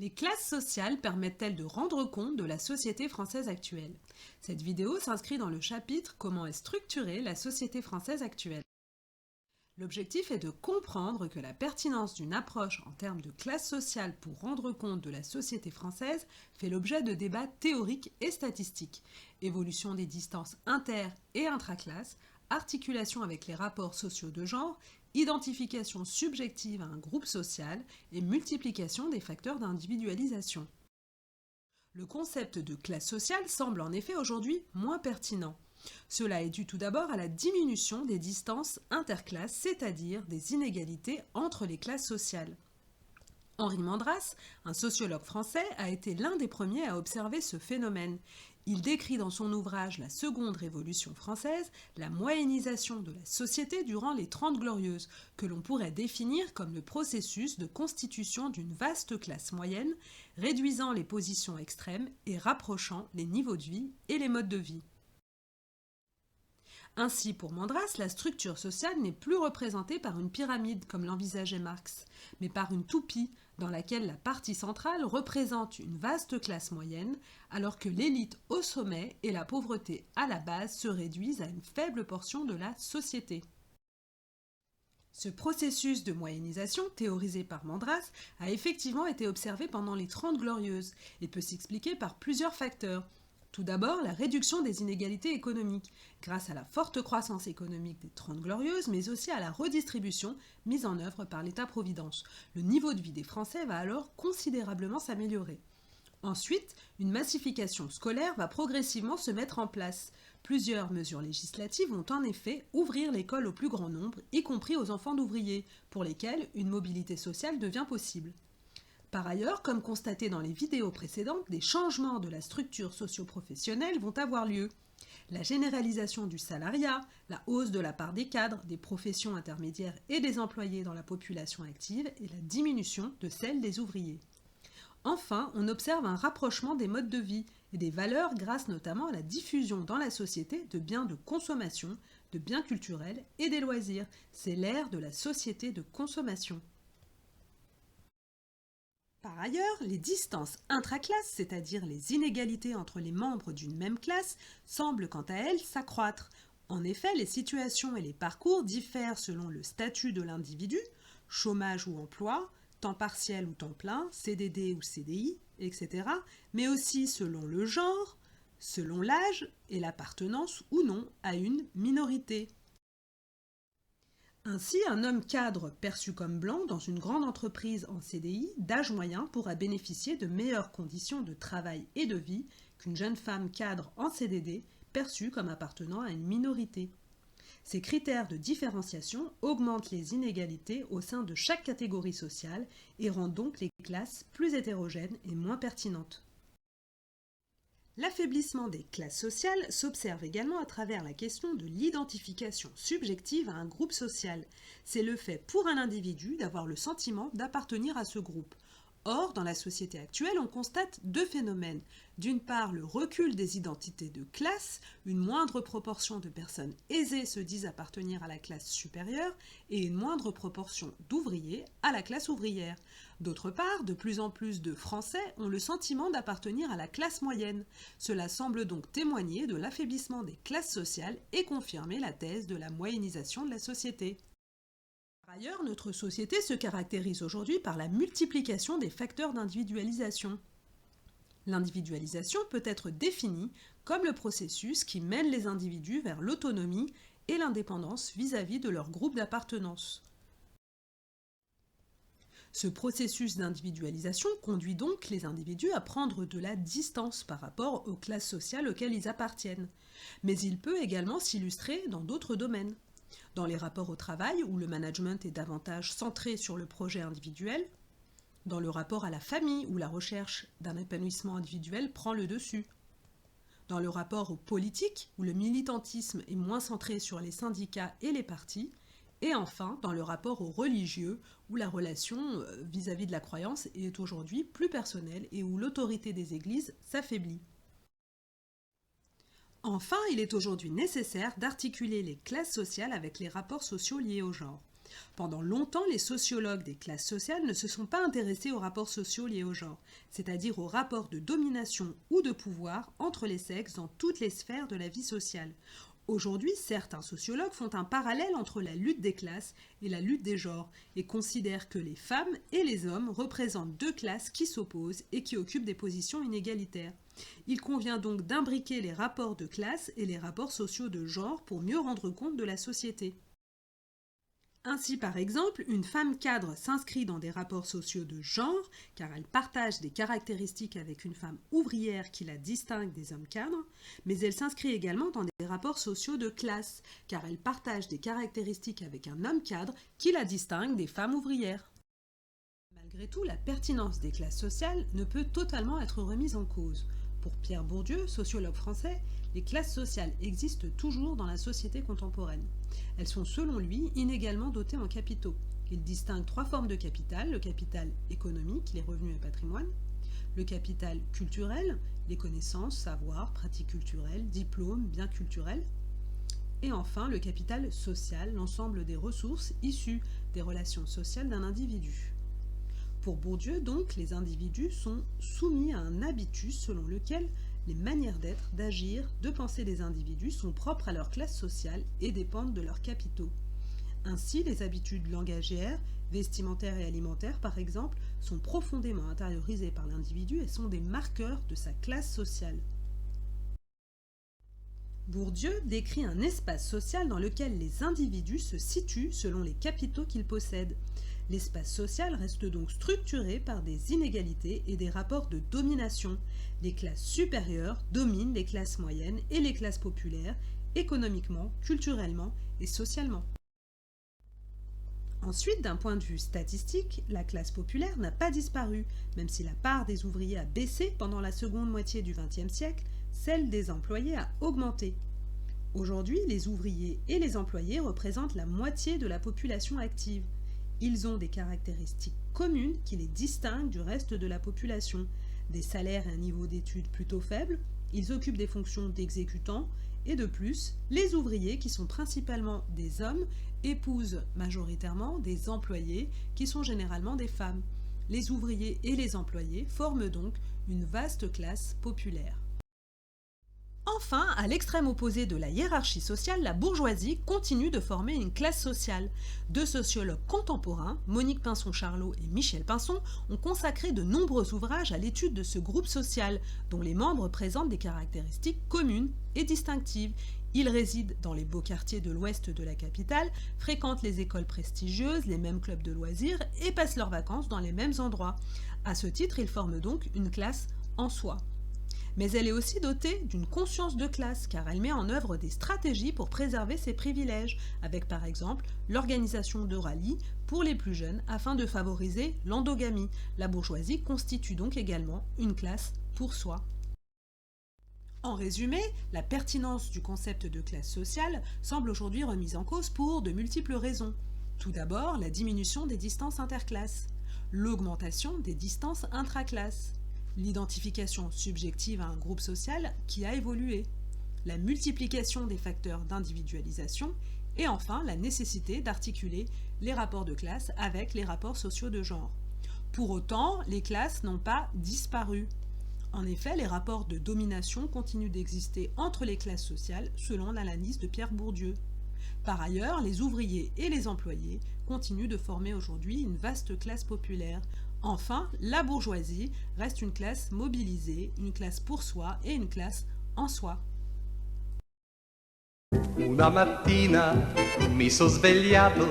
Les classes sociales permettent-elles de rendre compte de la société française actuelle? Cette vidéo s'inscrit dans le chapitre Comment est structurée la société française actuelle. L'objectif est de comprendre que la pertinence d'une approche en termes de classe sociale pour rendre compte de la société française fait l'objet de débats théoriques et statistiques. Évolution des distances inter- et intraclasses, articulation avec les rapports sociaux de genre, identification subjective à un groupe social et multiplication des facteurs d'individualisation. Le concept de classe sociale semble en effet aujourd'hui moins pertinent. Cela est dû tout d'abord à la diminution des distances interclasses, c'est-à-dire des inégalités entre les classes sociales. Henri Mandras, un sociologue français, a été l'un des premiers à observer ce phénomène. Il décrit dans son ouvrage La Seconde Révolution française la moyennisation de la société durant les Trente Glorieuses, que l'on pourrait définir comme le processus de constitution d'une vaste classe moyenne, réduisant les positions extrêmes et rapprochant les niveaux de vie et les modes de vie. Ainsi, pour Mandras, la structure sociale n'est plus représentée par une pyramide comme l'envisageait Marx, mais par une toupie dans laquelle la partie centrale représente une vaste classe moyenne, alors que l'élite au sommet et la pauvreté à la base se réduisent à une faible portion de la société. Ce processus de moyennisation, théorisé par Mandras, a effectivement été observé pendant les Trente Glorieuses et peut s'expliquer par plusieurs facteurs. Tout d'abord, la réduction des inégalités économiques, grâce à la forte croissance économique des Trente Glorieuses, mais aussi à la redistribution mise en œuvre par l'État-providence. Le niveau de vie des Français va alors considérablement s'améliorer. Ensuite, une massification scolaire va progressivement se mettre en place. Plusieurs mesures législatives vont en effet ouvrir l'école au plus grand nombre, y compris aux enfants d'ouvriers, pour lesquels une mobilité sociale devient possible. Par ailleurs, comme constaté dans les vidéos précédentes, des changements de la structure socio-professionnelle vont avoir lieu. La généralisation du salariat, la hausse de la part des cadres, des professions intermédiaires et des employés dans la population active et la diminution de celle des ouvriers. Enfin, on observe un rapprochement des modes de vie et des valeurs grâce notamment à la diffusion dans la société de biens de consommation, de biens culturels et des loisirs. C'est l'ère de la société de consommation. Par ailleurs, les distances intraclasses, c'est-à-dire les inégalités entre les membres d'une même classe, semblent quant à elles s'accroître. En effet, les situations et les parcours diffèrent selon le statut de l'individu, chômage ou emploi, temps partiel ou temps plein, CDD ou CDI, etc., mais aussi selon le genre, selon l'âge et l'appartenance ou non à une minorité. Ainsi, un homme cadre perçu comme blanc dans une grande entreprise en CDI d'âge moyen pourra bénéficier de meilleures conditions de travail et de vie qu'une jeune femme cadre en CDD perçue comme appartenant à une minorité. Ces critères de différenciation augmentent les inégalités au sein de chaque catégorie sociale et rendent donc les classes plus hétérogènes et moins pertinentes. L'affaiblissement des classes sociales s'observe également à travers la question de l'identification subjective à un groupe social. C'est le fait pour un individu d'avoir le sentiment d'appartenir à ce groupe. Or, dans la société actuelle, on constate deux phénomènes. D'une part, le recul des identités de classe, une moindre proportion de personnes aisées se disent appartenir à la classe supérieure et une moindre proportion d'ouvriers à la classe ouvrière. D'autre part, de plus en plus de Français ont le sentiment d'appartenir à la classe moyenne. Cela semble donc témoigner de l'affaiblissement des classes sociales et confirmer la thèse de la moyennisation de la société. Par ailleurs, notre société se caractérise aujourd'hui par la multiplication des facteurs d'individualisation. L'individualisation peut être définie comme le processus qui mène les individus vers l'autonomie et l'indépendance vis-à-vis de leur groupe d'appartenance. Ce processus d'individualisation conduit donc les individus à prendre de la distance par rapport aux classes sociales auxquelles ils appartiennent. Mais il peut également s'illustrer dans d'autres domaines. Dans les rapports au travail, où le management est davantage centré sur le projet individuel, dans le rapport à la famille, où la recherche d'un épanouissement individuel prend le dessus, dans le rapport aux politiques, où le militantisme est moins centré sur les syndicats et les partis, et enfin dans le rapport aux religieux, où la relation vis-à-vis de la croyance est aujourd'hui plus personnelle et où l'autorité des églises s'affaiblit. Enfin, il est aujourd'hui nécessaire d'articuler les classes sociales avec les rapports sociaux liés au genre. Pendant longtemps, les sociologues des classes sociales ne se sont pas intéressés aux rapports sociaux liés au genre, c'est-à-dire aux rapports de domination ou de pouvoir entre les sexes dans toutes les sphères de la vie sociale. Aujourd'hui, certains sociologues font un parallèle entre la lutte des classes et la lutte des genres et considèrent que les femmes et les hommes représentent deux classes qui s'opposent et qui occupent des positions inégalitaires. Il convient donc d'imbriquer les rapports de classe et les rapports sociaux de genre pour mieux rendre compte de la société. Ainsi, par exemple, une femme cadre s'inscrit dans des rapports sociaux de genre, car elle partage des caractéristiques avec une femme ouvrière qui la distingue des hommes cadres, mais elle s'inscrit également dans des rapports sociaux de classe, car elle partage des caractéristiques avec un homme cadre qui la distingue des femmes ouvrières. Malgré tout, la pertinence des classes sociales ne peut totalement être remise en cause. Pour Pierre Bourdieu, sociologue français, les classes sociales existent toujours dans la société contemporaine. Elles sont, selon lui, inégalement dotées en capitaux. Il distingue trois formes de capital: le capital économique, les revenus et patrimoine, le capital culturel, les connaissances, savoirs, pratiques culturelles, diplômes, biens culturels, et enfin le capital social, l'ensemble des ressources issues des relations sociales d'un individu. Pour Bourdieu, donc, les individus sont soumis à un habitus selon lequel les manières d'être, d'agir, de penser des individus sont propres à leur classe sociale et dépendent de leurs capitaux. Ainsi, les habitudes langagières, vestimentaires et alimentaires, par exemple, sont profondément intériorisées par l'individu et sont des marqueurs de sa classe sociale. Bourdieu décrit un espace social dans lequel les individus se situent selon les capitaux qu'ils possèdent. L'espace social reste donc structuré par des inégalités et des rapports de domination. Les classes supérieures dominent les classes moyennes et les classes populaires, économiquement, culturellement et socialement. Ensuite, d'un point de vue statistique, la classe populaire n'a pas disparu, même si la part des ouvriers a baissé pendant la seconde moitié du XXe siècle, celle des employés a augmenté. Aujourd'hui, les ouvriers et les employés représentent la moitié de la population active. Ils ont des caractéristiques communes qui les distinguent du reste de la population. Des salaires et un niveau d'études plutôt faibles, ils occupent des fonctions d'exécutants, et de plus, les ouvriers, qui sont principalement des hommes, épousent majoritairement des employés, qui sont généralement des femmes. Les ouvriers et les employés forment donc une vaste classe populaire. Enfin, à l'extrême opposé de la hiérarchie sociale, la bourgeoisie continue de former une classe sociale. Deux sociologues contemporains, Monique Pinson-Charlot et Michel Pinson, ont consacré de nombreux ouvrages à l'étude de ce groupe social, dont les membres présentent des caractéristiques communes et distinctives. Ils résident dans les beaux quartiers de l'ouest de la capitale, fréquentent les écoles prestigieuses, les mêmes clubs de loisirs et passent leurs vacances dans les mêmes endroits. À ce titre, ils forment donc une classe en soi. Mais elle est aussi dotée d'une conscience de classe, car elle met en œuvre des stratégies pour préserver ses privilèges, avec par exemple l'organisation de rallyes pour les plus jeunes afin de favoriser l'endogamie. La bourgeoisie constitue donc également une classe pour soi. En résumé, la pertinence du concept de classe sociale semble aujourd'hui remise en cause pour de multiples raisons. Tout d'abord, la diminution des distances interclasses, l'augmentation des distances intraclasses, l'identification subjective à un groupe social qui a évolué, la multiplication des facteurs d'individualisation et enfin la nécessité d'articuler les rapports de classe avec les rapports sociaux de genre. Pour autant, les classes n'ont pas disparu. En effet, les rapports de domination continuent d'exister entre les classes sociales selon l'analyse de Pierre Bourdieu. Par ailleurs, les ouvriers et les employés continuent de former aujourd'hui une vaste classe populaire. Enfin, la bourgeoisie reste une classe mobilisée, une classe pour soi et une classe en soi. Una mattina mi sono svegliato,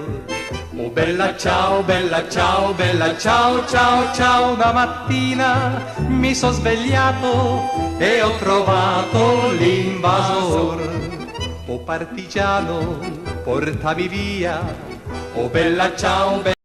oh bella ciao, bella ciao, bella ciao, ciao, ciao. Una mattina mi sono svegliato e ho trovato l'invasor. Oh partigiano, portami via, oh bella ciao, bella